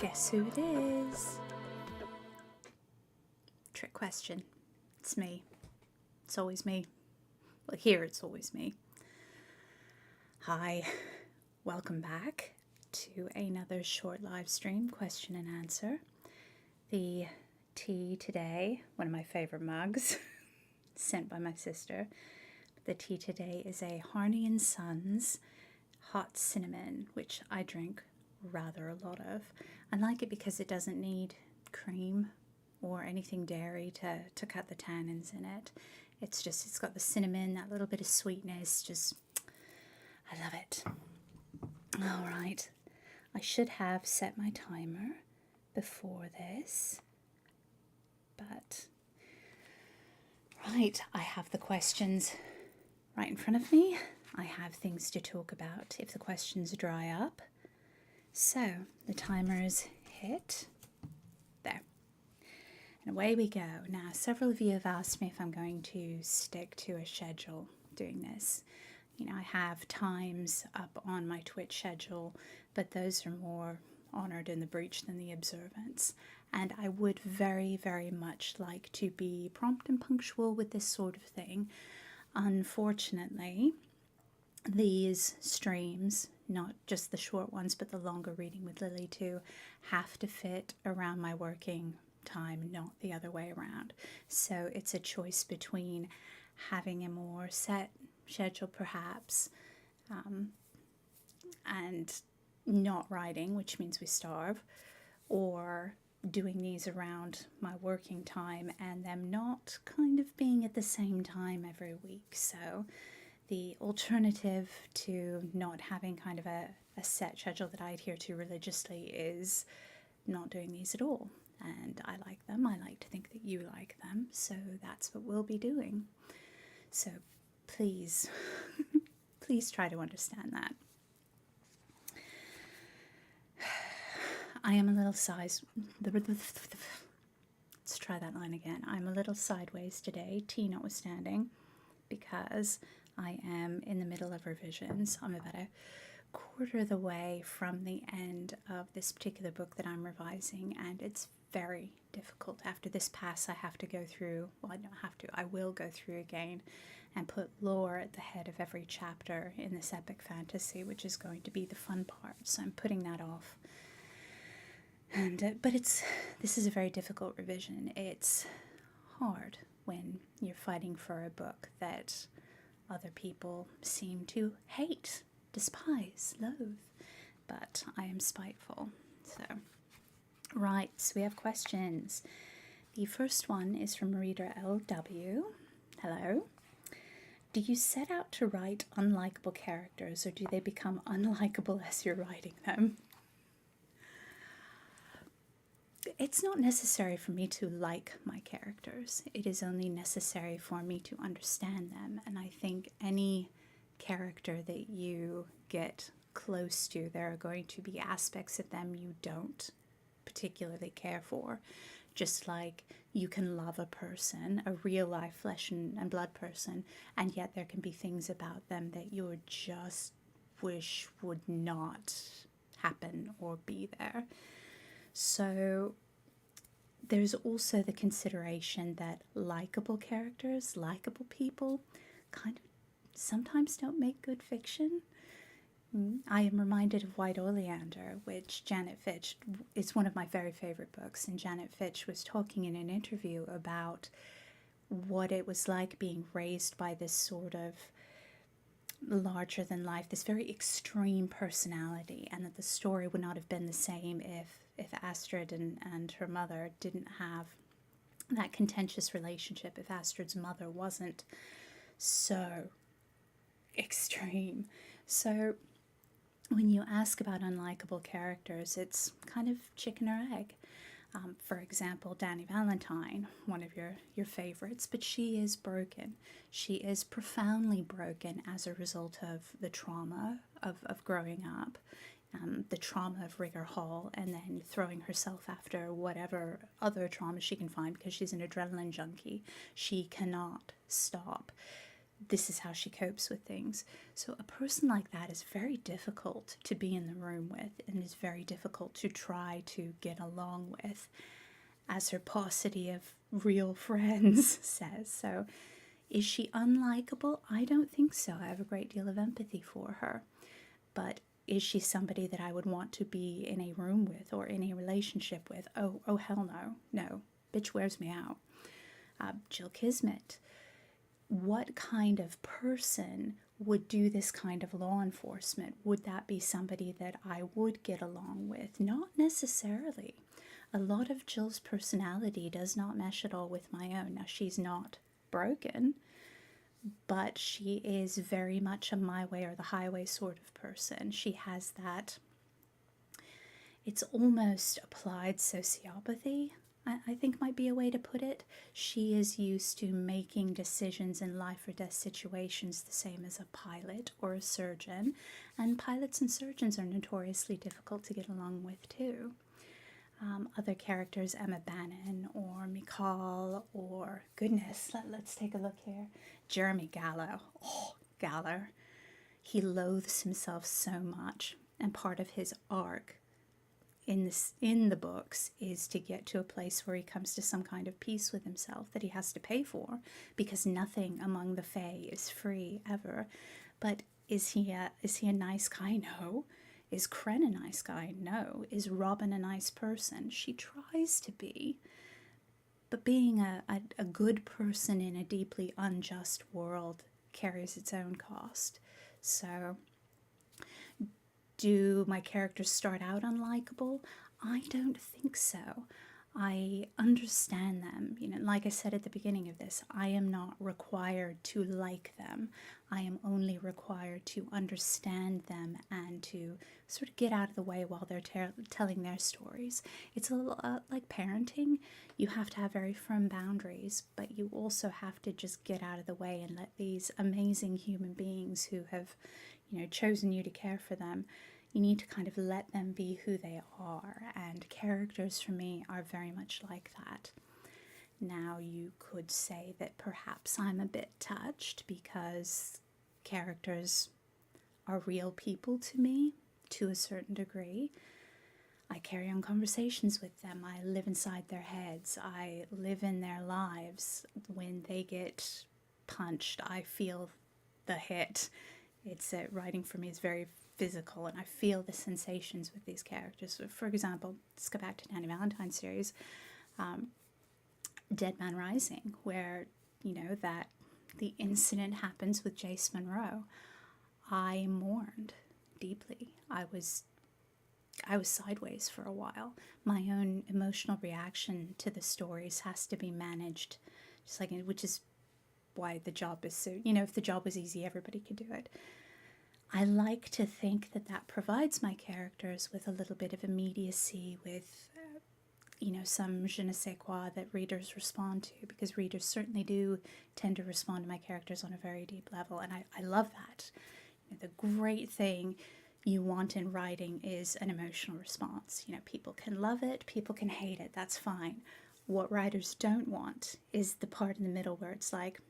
Guess who it is? Trick question. It's me. It's always me. Well, here it's always me. Hi, welcome back to another short live stream question and answer. The tea today, one of my favorite mugs, sent by my sister. The tea today is a Harney and Sons hot cinnamon, which I drink rather a lot of. I like it because it doesn't need cream or anything dairy to cut the tannins in it. It's got the cinnamon, that little bit of sweetness, I love it. All right, I should have set my timer before this, but right, I have the questions right in front of me. I have things to talk about if the questions dry up. So the timer is hit. There. And away we go. Now, several of you have asked me if I'm going to stick to a schedule doing this. You know, I have times up on my Twitch schedule, but those are more honored in the breach than the observance. And I would very, very much like to be prompt and punctual with this sort of thing. Unfortunately, these streams, not just the short ones, but the longer reading with Lily too, have to fit around my working time, not the other way around. So it's a choice between having a more set schedule perhaps, and not writing, which means we starve, or doing these around my working time and them not kind of being at the same time every week. So the alternative to not having kind of a set schedule that I adhere to religiously is not doing these at all. And I like them. I like to think that you like them. So that's what we'll be doing. So please, please try to understand that. I am a little let's try that line again. I'm a little sideways today, tea notwithstanding, because I am in the middle of revisions. I'm about a quarter of the way from the end of this particular book that I'm revising, and it's very difficult. After this pass, I have to go through, well, I don't have to, I will go through again and put lore at the head of every chapter in this epic fantasy, which is going to be the fun part. So I'm putting that off. And but this is a very difficult revision. It's hard when you're fighting for a book that other people seem to hate, despise, loathe, but I am spiteful. So, right, so we have questions. The first one is from reader LW. Hello. Do you set out to write unlikable characters, or do they become unlikable as you're writing them? It's not necessary for me to like my characters. It is only necessary for me to understand them. And I think any character that you get close to, there are going to be aspects of them you don't particularly care for. Just like you can love a person, a real life flesh and blood person, and yet there can be things about them that you would just wish would not happen or be there. So there's also the consideration that likable characters, likable people, kind of sometimes don't make good fiction. I am reminded of White Oleander, which Janet Fitch is one of my very favorite books, and Janet Fitch was talking in an interview about what it was like being raised by this sort of larger than life, this very extreme personality, and that the story would not have been the same if Astrid and her mother didn't have that contentious relationship, if Astrid's mother wasn't so extreme. So when you ask about unlikable characters, it's kind of chicken or egg. For example, Danny Valentine, one of your favorites, but she is broken. She is profoundly broken as a result of the trauma of growing up, the trauma of Rigger Hall, and then throwing herself after whatever other trauma she can find because she's an adrenaline junkie. She cannot stop. this is how she copes with things. So a person like that is very difficult to be in the room with, and is very difficult to try to get along with, as her paucity of real friends says. So is she unlikable? I don't think so. I have a great deal of empathy for her. But is she somebody that I would want to be in a room with or in a relationship with? Oh, hell no. No. Bitch wears me out. Jill Kismet. What kind of person would do this kind of law enforcement? Would that be somebody that I would get along with? Not necessarily. A lot of Jill's personality does not mesh at all with my own. Now, she's not broken, but she is very much a my way or the highway sort of person. She has that, it's almost applied sociopathy, I think might be a way to put it. She is used to making decisions in life or death situations the same as a pilot or a surgeon, and pilots and surgeons are notoriously difficult to get along with too. Other characters, Emma Bannon or Mikal, or goodness, let's take a look here. Jeremy Gallo. Oh, Gallo. He loathes himself so much, and part of his arc in the books is to get to a place where he comes to some kind of peace with himself that he has to pay for, because nothing among the Fae is free ever. But is he a nice guy? No. Is Kren a nice guy? No. Is Robin a nice person? She tries to be. But being a good person in a deeply unjust world carries its own cost. So, do my characters start out unlikable? I don't think so. I understand them. Like I said at the beginning of this, I am not required to like them. I am only required to understand them and to sort of get out of the way while they're telling their stories. It's a little like parenting. You have to have very firm boundaries, but you also have to just get out of the way and let these amazing human beings who have, chosen you to care for them, you need to kind of let them be who they are, and characters for me are very much like that. Now, you could say that perhaps I'm a bit touched because characters are real people to me to a certain degree. I carry on conversations with them. I live inside their heads. I live in their lives. When they get punched, I feel the hit. Writing for me is very physical, and I feel the sensations with these characters. So, for example, let's go back to Nanny Valentine's series, Dead Man Rising, where, that the incident happens with Jace Monroe. I mourned deeply. I was sideways for a while. My own emotional reaction to the stories has to be managed, which is why the job is so, if the job was easy, everybody could do it. I like to think that provides my characters with a little bit of immediacy, with, some je ne sais quoi that readers respond to, because readers certainly do tend to respond to my characters on a very deep level, and I love that. The great thing you want in writing is an emotional response. People can love it, people can hate it, that's fine. What writers don't want is the part in the middle where it's like,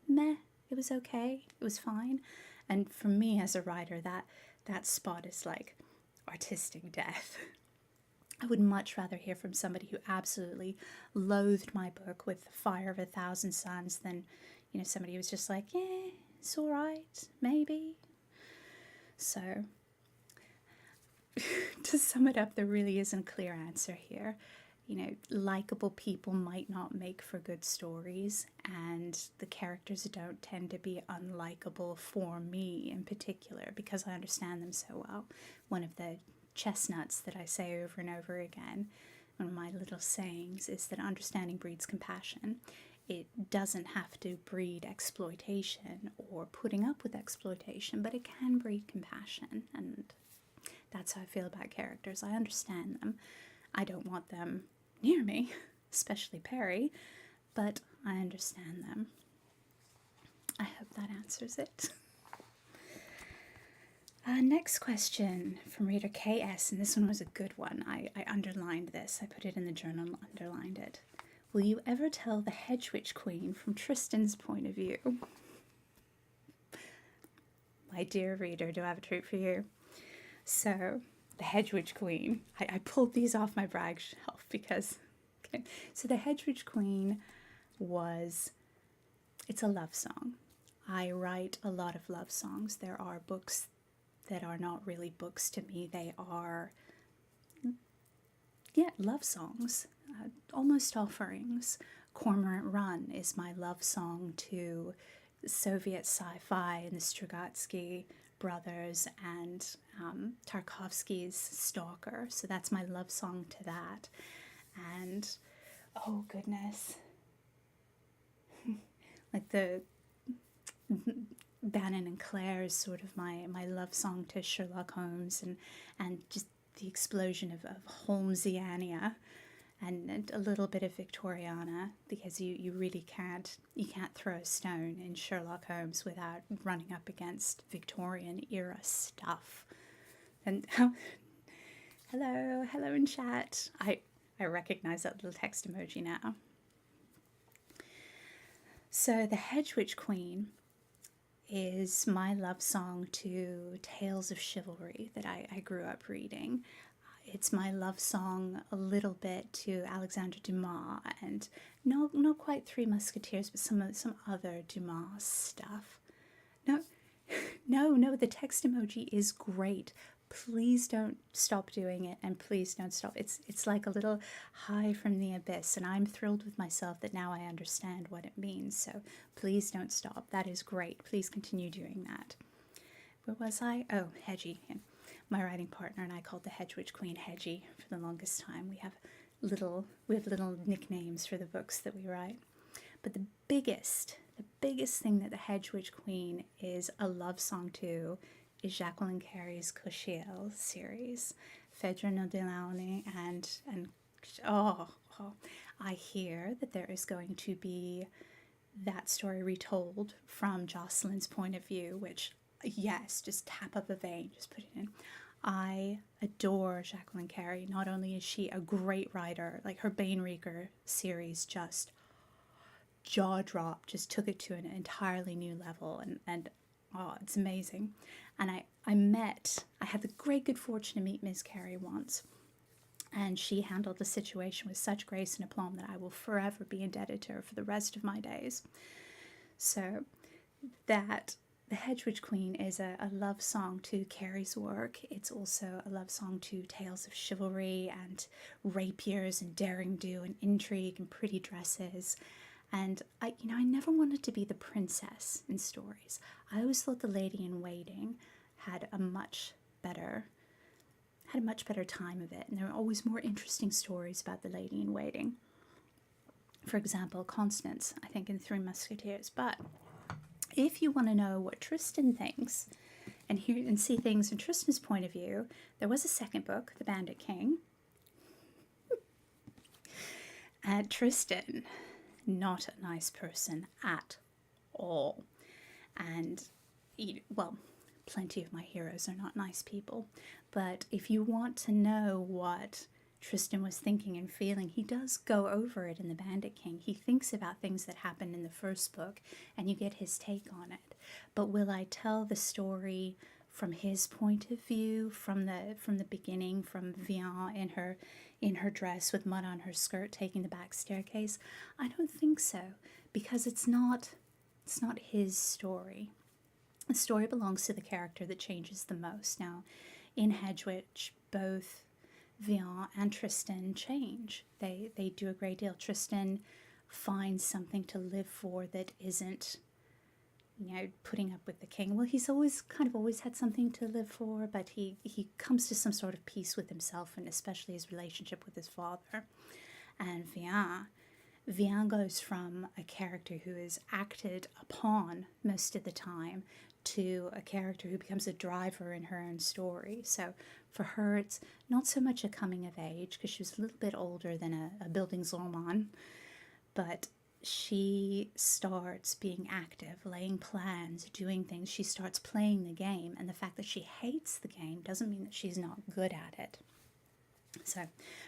meh, it was okay, it was fine. And for me as a writer, that spot is like artistic death. I would much rather hear from somebody who absolutely loathed my book with the fire of 1,000 suns than, somebody who was just like, yeah, it's all right, maybe. So, to sum it up, there really isn't a clear answer here. Likable people might not make for good stories, and the characters don't tend to be unlikable for me in particular because I understand them so well. One of the chestnuts that I say over and over again, one of my little sayings, is that understanding breeds compassion. It doesn't have to breed exploitation or putting up with exploitation, but it can breed compassion, and that's how I feel about characters. I understand them. I don't want them near me, especially Perry, but I understand them. I hope that answers it. Next question from reader KS, and this one was a good one. I underlined this. I put it in the journal and underlined it. Will you ever tell the Hedgewitch Queen from Tristan's point of view? my dear reader, do I have a treat for you? So, the Hedgewitch Queen. I pulled these off my brag shelf because... Okay. So, the Hedgewitch Queen it's a love song. I write a lot of love songs. There are books that are not really books to me. They are, love songs, almost offerings. Cormorant Run is my love song to Soviet sci-fi and the Strugatsky brothers and Tarkovsky's Stalker. So that's my love song to that. And, oh goodness, like the Bannon and Claire is sort of my love song to Sherlock Holmes and just the explosion of Holmesiania and a little bit of Victoriana, because you really can't throw a stone in Sherlock Holmes without running up against Victorian era stuff. And hello in chat. I recognize that little text emoji now. So the Hedgewitch Queen is my love song to tales of chivalry that I grew up reading. It's my love song a little bit to Alexandre Dumas, and not quite Three Musketeers, but some other Dumas stuff. No, the text emoji is great. Please don't stop doing it, and please don't stop. It's like a little high from the abyss, and I'm thrilled with myself that now I understand what it means. So please don't stop. That is great. Please continue doing that. Where was I? Oh, Hedgie. My writing partner and I called the Hedgewitch Queen Hedgie for the longest time. We have little nicknames for the books that we write. But the biggest thing that the Hedgewitch Queen is a love song to is Jacqueline Carey's Cochiel series, Phèdre no Delaunay, and I hear that there is going to be that story retold from Jocelyn's point of view, which, yes, just tap up a vein, just put it in. I adore Jacqueline Carey. Not only is she a great writer, like her Bainreaker series just jaw drop, just took it to an entirely new level, and it's amazing. And I had the great good fortune to meet Ms. Carey once, and she handled the situation with such grace and aplomb that I will forever be indebted to her for the rest of my days. So that the Hedgewitch Queen is a love song to Carey's work. It's also a love song to tales of chivalry and rapiers and daring do and intrigue and pretty dresses. And I never wanted to be the princess in stories. I always thought the lady in waiting had a much better time of it, and there were always more interesting stories about the lady in waiting. For example, Constance, I think, in Three Musketeers. But if you want to know what Tristan thinks and hear and see things from Tristan's point of view, there was a second book, The Bandit King. And Tristan, not a nice person at all. And, well, plenty of my heroes are not nice people. But if you want to know what Tristan was thinking and feeling, he does go over it in The Bandit King. He thinks about things that happened in the first book, and you get his take on it. But will I tell the story from his point of view, from the beginning, from Vian in her dress with mud on her skirt taking the back staircase? I don't think so, because it's not his story. The story belongs to the character that changes the most. Now, in Hedgewitch, both Vian and Tristan change. They do a great deal. Tristan finds something to live for that isn't, putting up with the king. Well, he's always had something to live for, but he comes to some sort of peace with himself, and especially his relationship with his father. And Vian goes from a character who is acted upon most of the time to a character who becomes a driver in her own story. So for her, it's not so much a coming of age, because she was a little bit older than a Bildungsroman, but she starts being active, laying plans, doing things. She starts playing the game, and the fact that she hates the game doesn't mean that she's not good at it. So,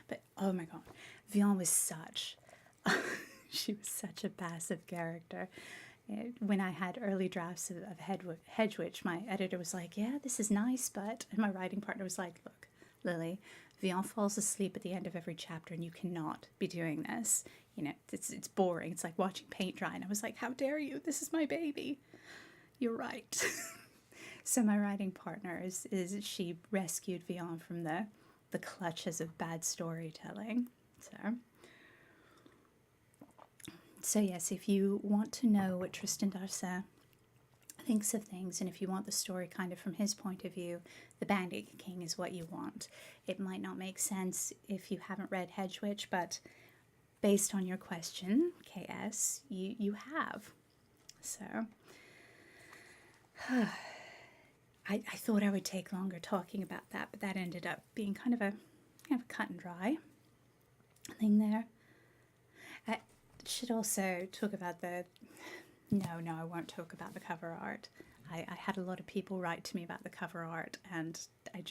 but oh my god, Vian was she was such a passive character. When I had early drafts of Hedgewitch, my editor was like, yeah, this is nice, but... And my writing partner was like, look, Lily, Vion falls asleep at the end of every chapter and you cannot be doing this. You know, it's boring. It's like watching paint dry. And I was like, how dare you? This is my baby. You're right. So my writing partner is she rescued Vion from the clutches of bad storytelling. So yes, if you want to know what Tristan d'Arcy thinks of things, and if you want the story kind of from his point of view, The Bandit King is what you want. It might not make sense if you haven't read Hedgewitch, but based on your question, KS, you have. So I thought I would take longer talking about that, but that ended up being kind of a cut and dry thing there. I should also talk about the... No, I won't talk about the cover art. I had a lot of people write to me about the cover art, and I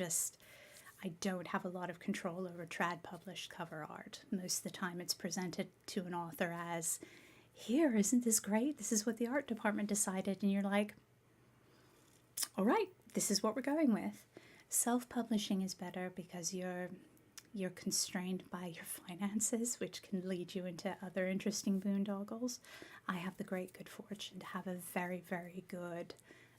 don't have a lot of control over trad published cover art. Most of the time it's presented to an author as, here, isn't this great? This is what the art department decided. And you're like, all right, this is what we're going with. Self-publishing is better because you're constrained by your finances, which can lead you into other interesting boondoggles. I have the great good fortune to have a very, very good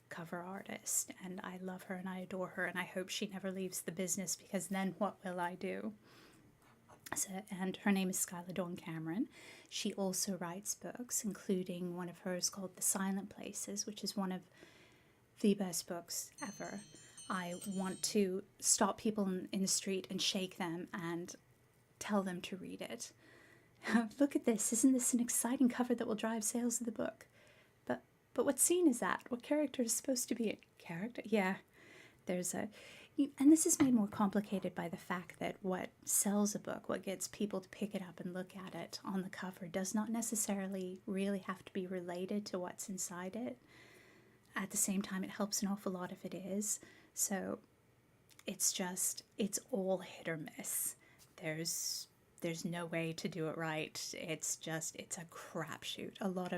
cover artist, and I love her and I adore her, and I hope she never leaves the business, because then what will I do? So, and her name is Skylar Dawn Cameron. She also writes books, including one of hers called The Silent Places, which is one of the best books ever. I want to stop people in the street and shake them and tell them to read it. Look at this. Isn't this an exciting cover that will drive sales of the book? But what scene is that? What character is supposed to be a character? Yeah, there's a... And this is made more complicated by the fact that what sells a book, what gets people to pick it up and look at it on the cover, does not necessarily really have to be related to what's inside it. At the same time, it helps an awful lot if it is. So it's all hit or miss. There's no way to do it right. It's a crapshoot. A lot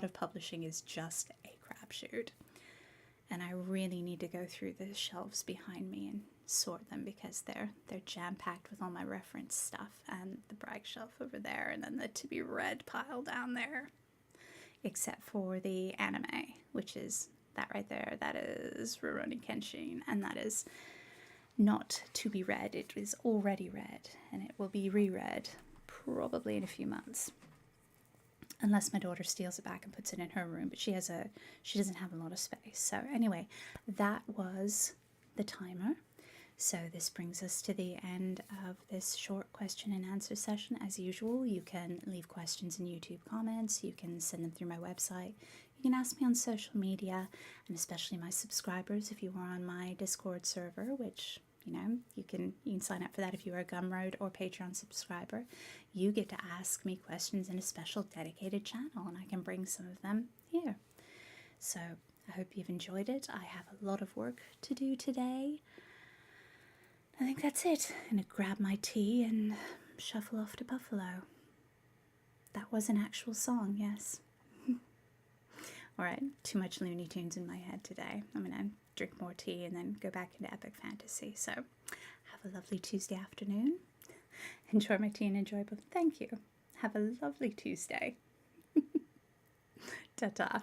of publishing is just a crapshoot. And I really need to go through the shelves behind me and sort them, because they're jam-packed with all my reference stuff, and the brag shelf over there, and then the to-be-read pile down there. Except for the anime, which is that right there. That is Rurouni Kenshin, and that is not to be read. It is already read, and it will be reread probably in a few months. Unless my daughter steals it back and puts it in her room, but she doesn't have a lot of space. So anyway, that was the timer. So this brings us to the end of this short question and answer session. As usual, you can leave questions in YouTube comments. You can send them through my website. You can ask me on social media, and especially my subscribers if you are on my Discord server, which, you can sign up for that if you are a Gumroad or Patreon subscriber. You get to ask me questions in a special dedicated channel, and I can bring some of them here. So I hope you've enjoyed it. I have a lot of work to do today. I think that's it. I'm going to grab my tea and shuffle off to Buffalo. That was an actual song, yes. Alright, too much Looney Tunes in my head today. I'm going to drink more tea and then go back into epic fantasy. So, have a lovely Tuesday afternoon. Enjoy my tea and enjoy both. Thank you. Have a lovely Tuesday. Ta-ta.